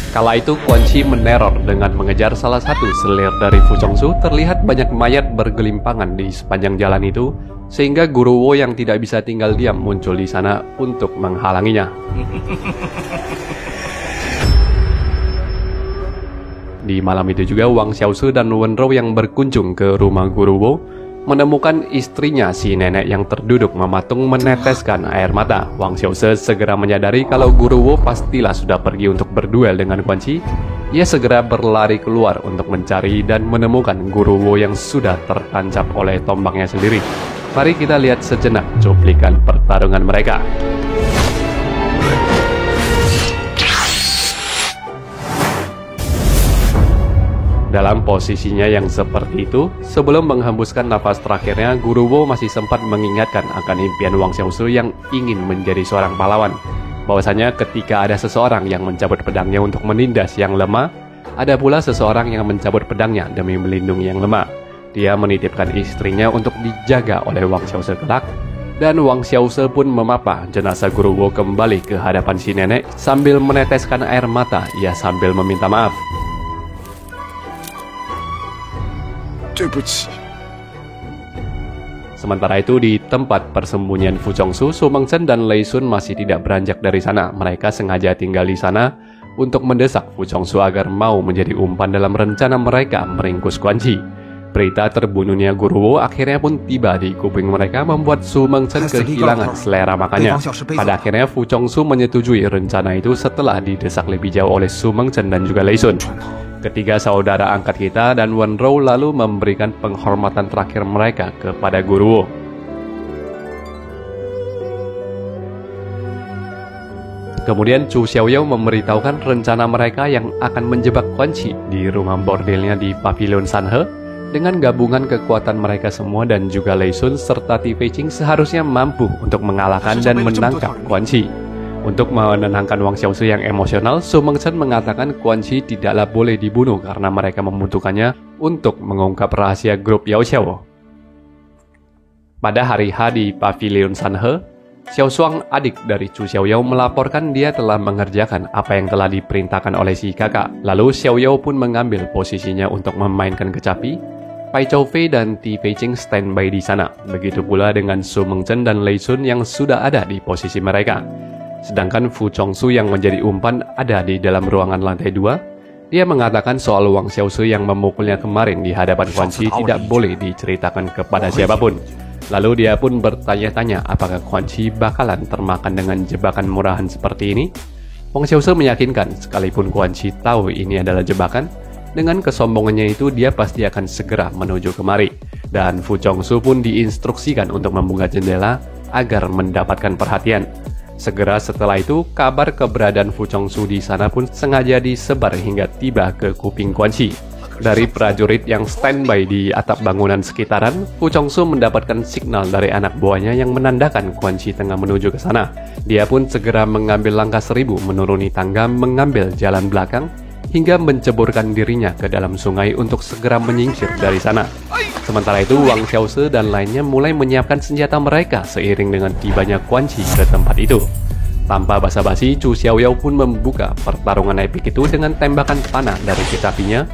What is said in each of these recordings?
Kala itu Quan Chi meneror dengan mengejar salah satu selir dari Fu Chongsu. Terlihat banyak mayat bergelimpangan di sepanjang jalan itu, sehingga Guru Wo yang tidak bisa tinggal diam muncul di sana untuk menghalanginya. Di malam itu juga Wang Xiaoshi dan Wen Rou yang berkunjung ke rumah Guru Wo menemukan istrinya si nenek yang terduduk mematung meneteskan air mata. Wang Xiaoshi segera menyadari kalau Guru Wo pastilah sudah pergi untuk berduel dengan Quan Chi. Ia segera berlari keluar untuk mencari dan menemukan Guru Wo yang sudah tertancap oleh tombaknya sendiri. Mari kita lihat sejenak cuplikan pertarungan mereka. Dalam posisinya yang seperti itu, sebelum menghembuskan nafas terakhirnya, Guru Wo masih sempat mengingatkan akan impian Wang Xiaoshi yang ingin menjadi seorang pahlawan. Bahwasanya ketika ada seseorang yang mencabut pedangnya untuk menindas yang lemah, ada pula seseorang yang mencabut pedangnya demi melindungi yang lemah. Dia menitipkan istrinya untuk dijaga oleh Wang Xiaoshi kelak, dan Wang Xiaoshi pun memapa jenazah Guru Wo kembali ke hadapan si nenek sambil meneteskan air mata. Ia sambil meminta maaf. Sementara itu di tempat persembunyian Fu Chongsu, Su Mengchen dan Lei Sun masih tidak beranjak dari sana. Mereka sengaja tinggal di sana untuk mendesak Fu Chongsu agar mau menjadi umpan dalam rencana mereka meringkus Quan Chi. Berita terbunuhnya Guru Wo akhirnya pun tiba di kuping mereka, membuat Su Mengchen kehilangan selera makannya. Pada akhirnya Fu Chongsu menyetujui rencana itu setelah didesak lebih jauh oleh Su Mengchen dan juga Lei Sun. Ketiga saudara angkat kita dan Wen Rou lalu memberikan penghormatan terakhir mereka kepada Guru Wo. Kemudian Chu Xiaoyao memberitahukan rencana mereka yang akan menjebak Quan Chi di rumah bordelnya di Pavilion Sanhe. Dengan gabungan kekuatan mereka semua dan juga Lei Sun serta Ti Feiqing seharusnya mampu untuk mengalahkan dan menangkap Quan Chi. Untuk menenangkan Wang Xiaoshi yang emosional, Su Mengchen mengatakan Quan Chi tidaklah boleh dibunuh karena mereka membutuhkannya untuk mengungkap rahasia grup Yao Xiao. Pada hari H di Pavilion Sanhe, Xiao Shuang, adik dari Chu Xiaoyao, melaporkan dia telah mengerjakan apa yang telah diperintahkan oleh si kakak. Lalu Xiaoyao pun mengambil posisinya untuk memainkan kecapi. Pai Choufei dan Ti Feiqing standby di sana. Begitu pula dengan Su Mengchen dan Lei Sun yang sudah ada di posisi mereka. Sedangkan Fu Chongsu yang menjadi umpan ada di dalam ruangan lantai 2. Dia mengatakan soal Wang Xiaoshi yang memukulnya kemarin di hadapan Quan Chi tidak boleh diceritakan kepada siapapun. Lalu dia pun bertanya-tanya apakah Quan Chi bakalan termakan dengan jebakan murahan seperti ini. Wang Xiaoshi meyakinkan sekalipun Quan Chi tahu ini adalah jebakan, dengan kesombongannya itu dia pasti akan segera menuju kemari. Dan Fu Chongsu pun diinstruksikan untuk membuka jendela agar mendapatkan perhatian. Segera setelah itu, kabar keberadaan Fu Chongsu di sana pun sengaja disebar hingga tiba ke kuping Quan Chi. Dari prajurit yang standby di atap bangunan sekitaran, Fu Chongsu mendapatkan signal dari anak buahnya yang menandakan Quan Chi tengah menuju ke sana. Dia pun segera mengambil langkah 1000 menuruni tangga, mengambil jalan belakang, hingga menceburkan dirinya ke dalam sungai untuk segera menyingkir dari sana. Sementara itu, Wang Xiaoshi dan lainnya mulai menyiapkan senjata mereka seiring dengan tibanya Quan Chi ke tempat itu. Tanpa basa-basi, Chu Xiaoyao pun membuka pertarungan epik itu dengan tembakan panah dari kecapinya,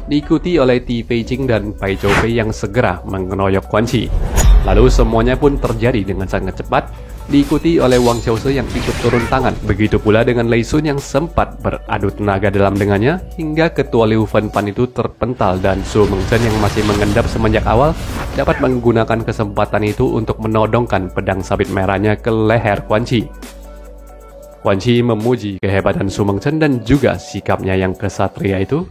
diikuti oleh Ti Feiqing dan Pai Choufei yang segera mengeroyok Quan Chi. Lalu semuanya pun terjadi dengan sangat cepat, diikuti oleh Wang Xiaoshi yang ikut turun tangan. Begitu pula dengan Lei Sun yang sempat beradu tenaga dalam dengannya, hingga ketua Liu Fanfan itu terpental dan Su Mengchen yang masih mengendap semenjak awal dapat menggunakan kesempatan itu untuk menodongkan pedang sabit merahnya ke leher Quan Chi. Quan Chi memuji kehebatan Su Mengchen dan juga sikapnya yang kesatria itu.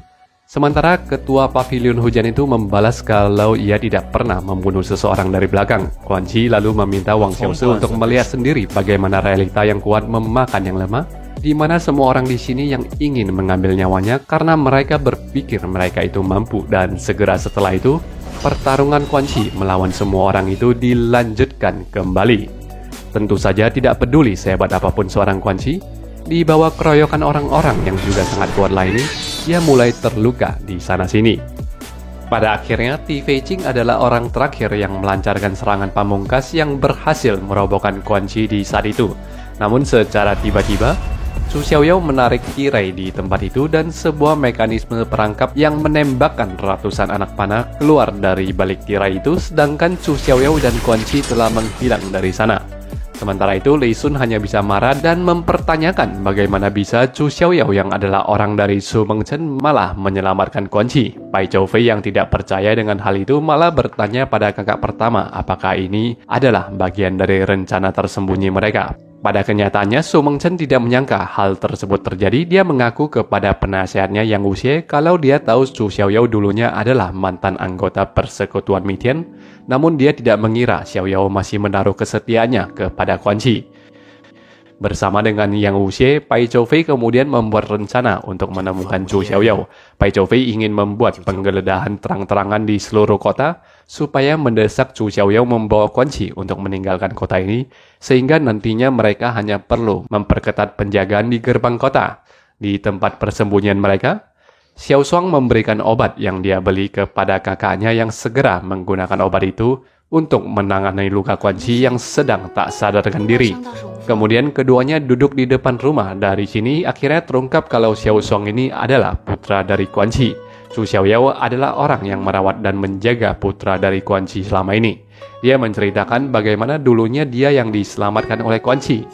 Sementara ketua pavilion hujan itu membalas kalau ia tidak pernah membunuh seseorang dari belakang. Quan Chi lalu meminta Wang Xiaoshi untuk melihat sendiri bagaimana realita yang kuat memakan yang lemah, di mana semua orang di sini yang ingin mengambil nyawanya karena mereka berpikir mereka itu mampu. Dan segera setelah itu, pertarungan Quan Chi melawan semua orang itu dilanjutkan kembali. Tentu saja tidak peduli sehebat apapun seorang Quan Chi, di bawah keroyokan orang-orang yang juga sangat kuat lainnya, ia mulai terluka di sana-sini. Pada akhirnya, Ti Feiqing adalah orang terakhir yang melancarkan serangan pamungkas yang berhasil merobohkan Quan Chi di saat itu. Namun secara tiba-tiba, Chu Xiaoyao menarik tirai di tempat itu dan sebuah mekanisme perangkap yang menembakkan ratusan anak panah keluar dari balik tirai itu, sedangkan Chu Xiaoyao dan Quan Chi telah menghilang dari sana. Sementara itu, Lei Sun hanya bisa marah dan mempertanyakan bagaimana bisa Chu Xiaoyao yang adalah orang dari Su Mengchen malah menyelamatkan Quan Chi. Pai Choufei yang tidak percaya dengan hal itu malah bertanya pada kakak pertama apakah ini adalah bagian dari rencana tersembunyi mereka. Pada kenyataannya, Su Mengchen tidak menyangka hal tersebut terjadi. Dia mengaku kepada penasehatnya Yang Wuxie kalau dia tahu Chu Xiaoyao dulunya adalah mantan anggota persekutuan Mitien, namun dia tidak mengira Xiaoyao masih menaruh kesetiaannya kepada Quan Chi. Bersama dengan Yang Wuxie, Pai Choufei kemudian membuat rencana untuk menemukan Chu Xiaoyao. Pai Choufei ingin membuat penggeledahan terang-terangan di seluruh kota supaya mendesak Chu Xiaoyao membawa Quan Chi untuk meninggalkan kota ini, sehingga nantinya mereka hanya perlu memperketat penjagaan di gerbang kota. Di tempat persembunyian mereka, Xiao Shuang memberikan obat yang dia beli kepada kakaknya yang segera menggunakan obat itu untuk menangani luka Quan Chi yang sedang tak sadarkan diri. Kemudian keduanya duduk di depan rumah. Dari sini akhirnya terungkap kalau Xiao Shuang ini adalah putra dari Quan Chi. Chu Xiaoyao adalah orang yang merawat dan menjaga putra dari Quan Chi selama ini. Dia menceritakan bagaimana dulunya dia yang diselamatkan oleh Quan Chi.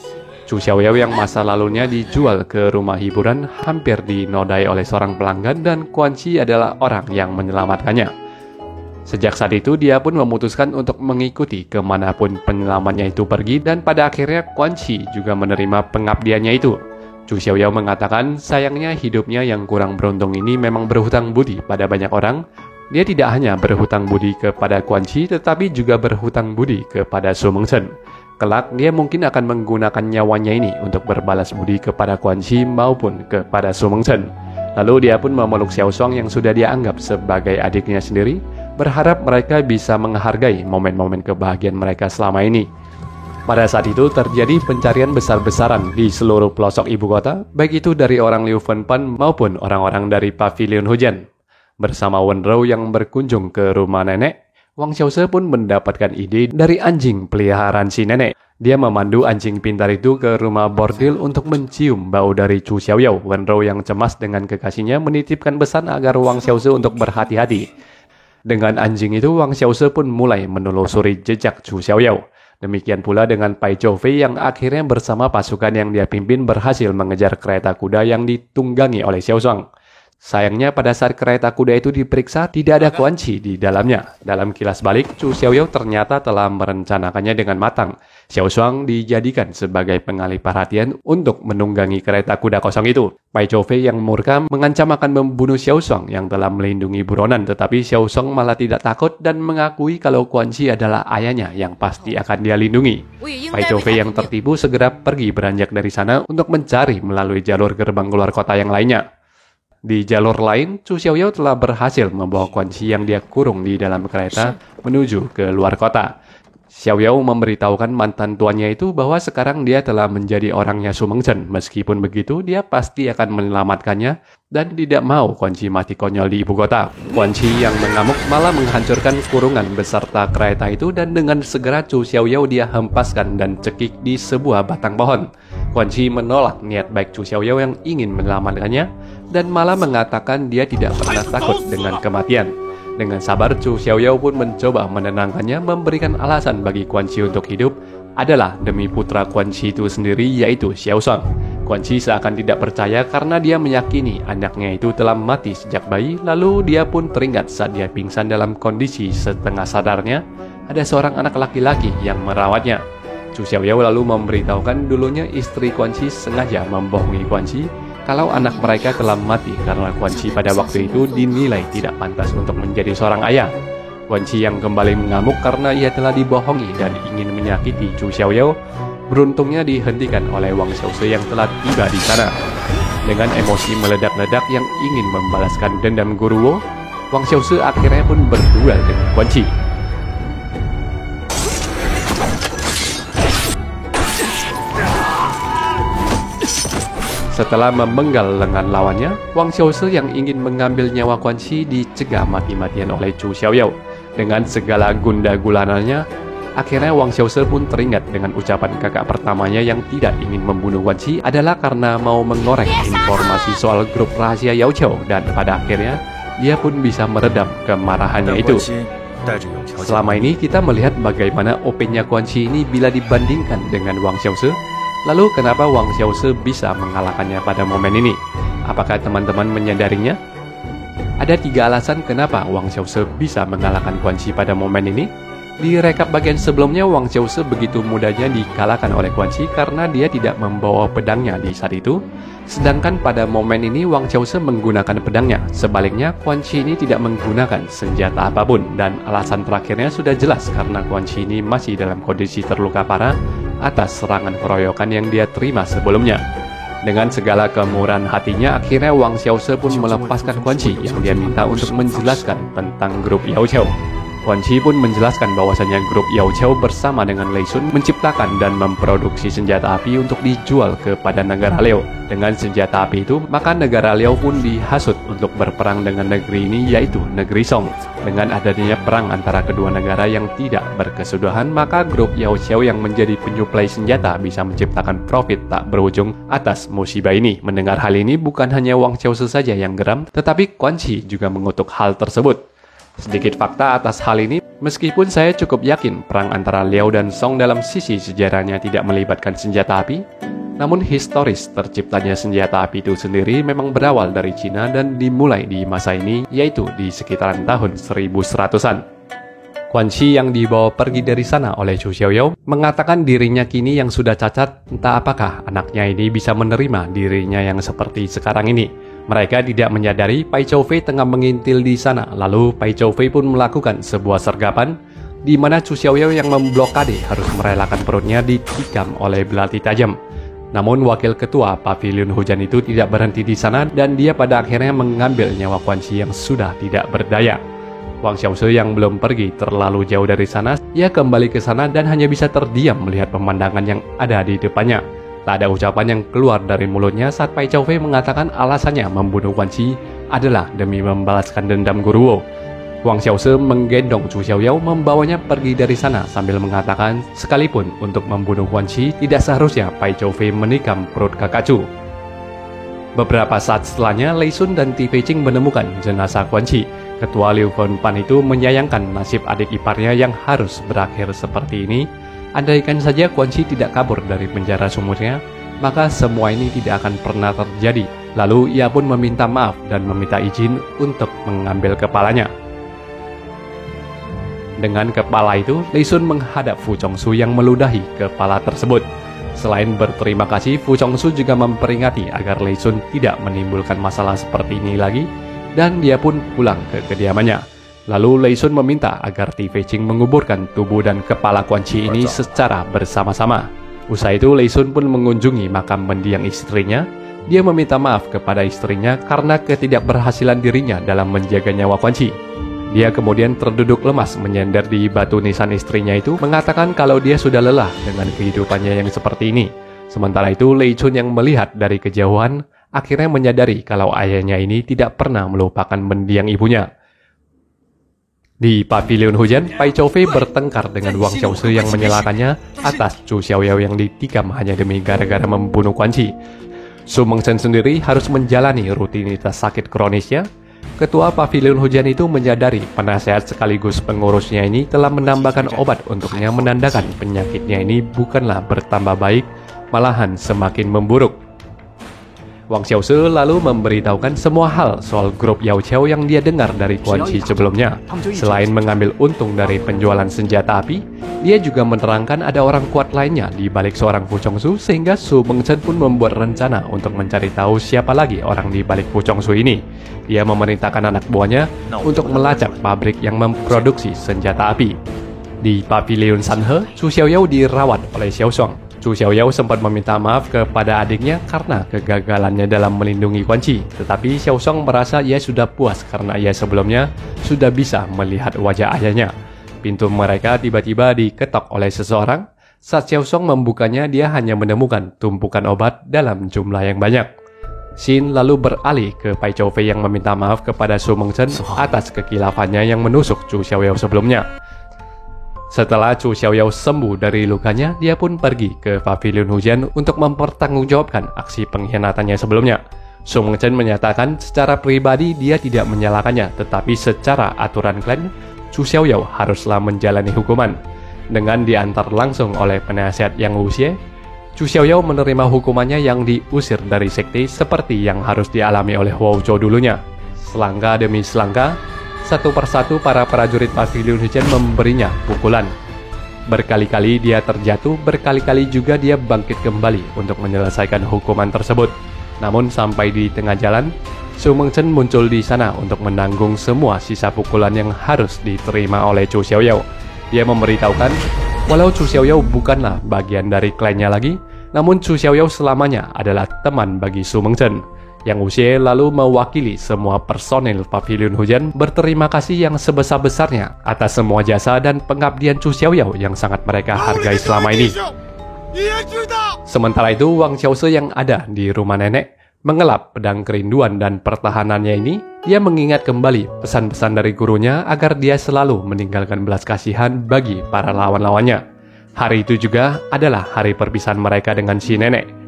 Chu Xiaoyao yang masa lalunya dijual ke rumah hiburan hampir dinodai oleh seorang pelanggan dan Quan Chi adalah orang yang menyelamatkannya. Sejak saat itu dia pun memutuskan untuk mengikuti kemanapun penyelamatnya itu pergi dan pada akhirnya Quan Chi juga menerima pengabdiannya itu. Chu Xiaoyao mengatakan sayangnya hidupnya yang kurang beruntung ini memang berhutang budi pada banyak orang. Dia tidak hanya berhutang budi kepada Quan Chi tetapi juga berhutang budi kepada Su Mengchen. Kelak dia mungkin akan menggunakan nyawanya ini untuk berbalas budi kepada Quan Chi maupun kepada Su Mengchen. Lalu dia pun memeluk Xiao Shuang yang sudah dia anggap sebagai adiknya sendiri, berharap mereka bisa menghargai momen-momen kebahagiaan mereka selama ini. Pada saat itu terjadi pencarian besar-besaran di seluruh pelosok ibu kota, baik itu dari orang Liu Fenpan maupun orang-orang dari Pavilion Hujan. Bersama Wen Rou yang berkunjung ke rumah nenek, Wang Xiaoze pun mendapatkan ide dari anjing peliharaan si nenek. Dia memandu anjing pintar itu ke rumah bordil untuk mencium bau dari Chu Xiaoyao. Wen Rou yang cemas dengan kekasihnya menitipkan pesan agar Wang Xiaoze untuk berhati-hati. Dengan anjing itu, Wang Xiaoze pun mulai menelusuri jejak Chu Xiaoyao. Demikian pula dengan Pai Choufei yang akhirnya bersama pasukan yang dia pimpin berhasil mengejar kereta kuda yang ditunggangi oleh Xiao Shuang. Sayangnya pada saat kereta kuda itu diperiksa tidak ada Quan Chi di dalamnya. Dalam kilas balik, Chu Xiaoyao ternyata telah merencanakannya dengan matang. Xiao Shuang dijadikan sebagai pengalih perhatian untuk menunggangi kereta kuda kosong itu. Pai Choufei yang murka mengancam akan membunuh Xiao Shuang yang telah melindungi buronan, tetapi Xiao Shuang malah tidak takut dan mengakui kalau Quan Chi adalah ayahnya yang pasti akan dia lindungi. Pai Choufei yang tertipu segera pergi beranjak dari sana untuk mencari melalui jalur gerbang keluar kota yang lainnya. Di jalur lain, Chu Xiaoyao telah berhasil membawa Quan Chi yang dia kurung di dalam kereta menuju ke luar kota. Xiaoyao memberitahukan mantan tuannya itu bahwa sekarang dia telah menjadi orangnya Su Mengchen. Meskipun begitu, dia pasti akan menyelamatkannya dan tidak mau Quan Chi mati konyol di ibu kota. Quan Chi yang mengamuk malah menghancurkan kurungan beserta kereta itu dan dengan segera Chu Xiaoyao dia hempaskan dan cekik di sebuah batang pohon. Quan Chi menolak niat baik Chu Xiaoyao yang ingin menyelamatkannya dan malah mengatakan dia tidak pernah takut dengan kematian. Dengan sabar, Chu Xiaoyao pun mencoba menenangkannya, memberikan alasan bagi Quan Chi untuk hidup adalah demi putra Quan Chi itu sendiri, yaitu Xiao Shuang. Quan Chi seakan tidak percaya karena dia meyakini anaknya itu telah mati sejak bayi. Lalu dia pun teringat saat dia pingsan dalam kondisi setengah sadarnya, ada seorang anak laki-laki yang merawatnya. Chu Xiaoyao lalu memberitahukan dulunya istri Quan Chi sengaja membohongi Quan Chi kalau anak mereka telah mati karena Quan Chi pada waktu itu dinilai tidak pantas untuk menjadi seorang ayah. Quan Chi yang kembali mengamuk karena ia telah dibohongi dan ingin menyakiti Chu Xiaoyao, beruntungnya dihentikan oleh Wang Xiaoze yang telah tiba di sana. Dengan emosi meledak-ledak yang ingin membalaskan dendam Guruwo, Wang Xiaoze akhirnya pun berduel dengan Quan Chi. Setelah memenggal lengan lawannya, Wang Xiaoze yang ingin mengambil nyawa Quan Chi dicegah mati-matian oleh Chu Xiaoyao. Dengan segala gunda gulananya, Akhirnya Wang Xiaoze pun teringat dengan ucapan kakak pertamanya yang tidak ingin membunuh Quan Qi adalah karena mau mengorek informasi soal grup rahasia Yao Qiao, dan pada akhirnya dia pun bisa meredam kemarahannya itu. Selama ini kita melihat bagaimana OP-nya Quan Qi ini bila dibandingkan dengan Wang Xiaoze. Lalu kenapa Wang Xiaoze bisa mengalahkannya pada momen ini? Apakah teman-teman menyadarinya? Ada 3 alasan kenapa Wang Xiaoze bisa mengalahkan Quan Qi pada momen ini. Di rekap bagian sebelumnya, Wang Xiaoze begitu mudahnya dikalahkan oleh Quan Qi karena dia tidak membawa pedangnya di saat itu. Sedangkan pada momen ini Wang Xiaoze menggunakan pedangnya. Sebaliknya, Quan Qi ini tidak menggunakan senjata apapun. Dan alasan terakhirnya sudah jelas karena Quan Qi ini masih dalam kondisi terluka parah atas serangan keroyokan yang dia terima sebelumnya. Dengan segala kemurahan hatinya, akhirnya Wang Xiaoze pun melepaskan Quan Qi yang dia minta untuk menjelaskan tentang grup Yao Qiao. Quan Qi pun menjelaskan bahwasanya grup Yao Qiao bersama dengan Lei Sun menciptakan dan memproduksi senjata api untuk dijual kepada negara Liao. Dengan senjata api itu, maka negara Liao pun dihasut untuk berperang dengan negeri ini, yaitu negeri Song. Dengan adanya perang antara kedua negara yang tidak berkesudahan, maka grup Yao Qiao yang menjadi penyuplai senjata bisa menciptakan profit tak berujung atas musibah ini. Mendengar hal ini, bukan hanya Wang Xiaoze saja yang geram, tetapi Quan Qi juga mengutuk hal tersebut. Sedikit fakta atas hal ini, meskipun saya cukup yakin perang antara Liao dan Song dalam sisi sejarahnya tidak melibatkan senjata api, namun historis terciptanya senjata api itu sendiri memang berawal dari Cina dan dimulai di masa ini, yaitu di sekitaran tahun 1100-an. Quan Qi yang dibawa pergi dari sana oleh Zhu Xiaoyao mengatakan dirinya kini yang sudah cacat, entah apakah anaknya ini bisa menerima dirinya yang seperti sekarang ini. Mereka tidak menyadari Pai Choufei tengah mengintil di sana. Lalu Pai Choufei pun melakukan sebuah sergapan di mana Zhu Xiaoyao yang memblokade harus merelakan perutnya ditikam oleh belati tajam. Namun wakil ketua Pavilion Hujan itu tidak berhenti di sana dan dia pada akhirnya mengambil nyawa Quan Qi yang sudah tidak berdaya. Wang Xiaoze yang belum pergi terlalu jauh dari sana, ia kembali ke sana dan hanya bisa terdiam melihat pemandangan yang ada di depannya. Tak ada ucapan yang keluar dari mulutnya saat Pai Choufei mengatakan alasannya membunuh Quan Qi adalah demi membalaskan dendam Guru Wo. Wang Xiaoze menggendong Zhu Xiaoyao membawanya pergi dari sana sambil mengatakan sekalipun untuk membunuh Quan Qi tidak seharusnya Pai Choufei menikam perut kakak Zhu. Beberapa saat setelahnya, Lei Sun dan Ti Feiqing menemukan jenazah Quan Qi. Ketua Liu Fengpan itu menyayangkan nasib adik iparnya yang harus berakhir seperti ini. Andaikan saja Quan Qi tidak kabur dari penjara sumurnya, maka semua ini tidak akan pernah terjadi. Lalu ia pun meminta maaf dan meminta izin untuk mengambil kepalanya. Dengan kepala itu, Lei Sun menghadap Fu Chongsu yang meludahi kepala tersebut. Selain berterima kasih, Fu Chongsu juga memperingati agar Lei Sun tidak menimbulkan masalah seperti ini lagi, dan dia pun pulang ke kediamannya. Lalu Lei Sun meminta agar Ti Feiqing menguburkan tubuh dan kepala Quan Qi ini secara bersama-sama. Usai itu Lei Sun pun mengunjungi makam mendiang istrinya. Dia meminta maaf kepada istrinya karena ketidakberhasilan dirinya dalam menjaga nyawa Quan Qi. Dia kemudian terduduk lemas menyender di batu nisan istrinya itu, mengatakan kalau dia sudah lelah dengan kehidupannya yang seperti ini. Sementara itu Lei Chun yang melihat dari kejauhan akhirnya menyadari kalau ayahnya ini tidak pernah melupakan mendiang ibunya. Di Pavilion Hujan, Pai Choufei bertengkar dengan Wang Xiaoze yang menyalahkannya atas Zhu Xiaoyao yang ditikam hanya demi gara-gara membunuh Quan Qi. Su Mengchen sendiri harus menjalani rutinitas sakit kronisnya. Ketua Pavilion Hujan itu menyadari penasehat sekaligus pengurusnya ini telah menambahkan obat untuknya, menandakan penyakitnya ini bukanlah bertambah baik, malahan semakin memburuk. Wang Xiaoze lalu memberitahukan semua hal soal grup Yao Qiao yang dia dengar dari Quan Qi sebelumnya. Selain mengambil untung dari penjualan senjata api, dia juga menerangkan ada orang kuat lainnya di balik seorang Fu Chongsu, sehingga Su Mengchen pun membuat rencana untuk mencari tahu siapa lagi orang di balik Fu Chongsu ini. Dia memerintahkan anak buahnya untuk melacak pabrik yang memproduksi senjata api. Di Pavilion Sanhe, Zhu Xiaoyao dirawat oleh Xiao Song. Zhu Xiaoyao sempat meminta maaf kepada adiknya karena kegagalannya dalam melindungi Quan Qi. Tetapi Xiao Song merasa ia sudah puas karena ia sebelumnya sudah bisa melihat wajah ayahnya. Pintu mereka tiba-tiba diketok oleh seseorang. Saat Xiao Song membukanya, dia hanya menemukan tumpukan obat dalam jumlah yang banyak. Xin lalu beralih ke Pai Choufei yang meminta maaf kepada Su Mengchen atas kekilafannya yang menusuk Zhu Xiaoyao sebelumnya. Setelah Chu Xiaoyao sembuh dari lukanya, dia pun pergi ke pavilion hujan untuk mempertanggungjawabkan aksi pengkhianatannya sebelumnya. Su Mengchen menyatakan secara pribadi dia tidak menyalahkannya, tetapi secara aturan klan, Chu Xiaoyao haruslah menjalani hukuman. Dengan diantar langsung oleh penasihat Yang Wuxie, Chu Xiaoyao menerima hukumannya yang diusir dari sekte seperti yang harus dialami oleh Hou Zhou dulunya. Selangkah demi selangkah, satu persatu para prajurit pavilion hujan memberinya pukulan. Berkali-kali dia terjatuh, berkali-kali juga dia bangkit kembali untuk menyelesaikan hukuman tersebut. Namun sampai di tengah jalan, Su Mengchen muncul di sana untuk menanggung semua sisa pukulan yang harus diterima oleh Chu Xiaoyao. Dia memberitahukan, walau Chu Xiaoyao bukanlah bagian dari klannya lagi, namun Chu Xiaoyao selamanya adalah teman bagi Su Mengchen. Yang Wuxie lalu mewakili semua personil pavilion hujan berterima kasih yang sebesar-besarnya atas semua jasa dan pengabdian Chu Xiaoyao yang sangat mereka hargai selama ini. Sementara itu, Wang Xiaose yang ada di rumah nenek mengelap pedang kerinduan dan pertahanannya ini. Dia mengingat kembali pesan-pesan dari gurunya agar dia selalu meninggalkan belas kasihan bagi para lawan-lawannya. Hari itu juga adalah hari perpisahan mereka dengan si nenek.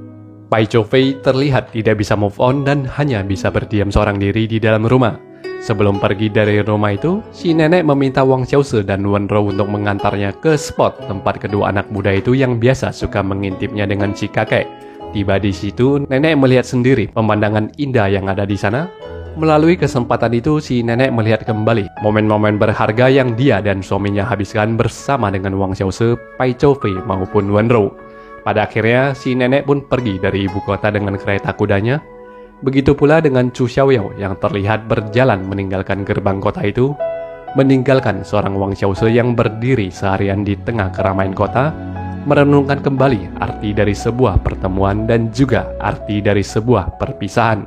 Pai Chofei terlihat tidak bisa move on dan hanya bisa berdiam seorang diri di dalam rumah. Sebelum pergi dari rumah itu, si nenek meminta Wang Xiaose dan Wenrou untuk mengantarnya ke spot tempat kedua anak muda itu yang biasa suka mengintipnya dengan si kakek. Tiba di situ, nenek melihat sendiri pemandangan indah yang ada di sana. Melalui kesempatan itu, si nenek melihat kembali momen-momen berharga yang dia dan suaminya habiskan bersama dengan Wang Xiaose, Pai Chofei maupun Wenrou. Pada akhirnya, si nenek pun pergi dari ibu kota dengan kereta kudanya. Begitu pula dengan Chu Xiaoyao yang terlihat berjalan meninggalkan gerbang kota itu, meninggalkan seorang Wang Xiaose yang berdiri seharian di tengah keramaian kota, merenungkan kembali arti dari sebuah pertemuan dan juga arti dari sebuah perpisahan.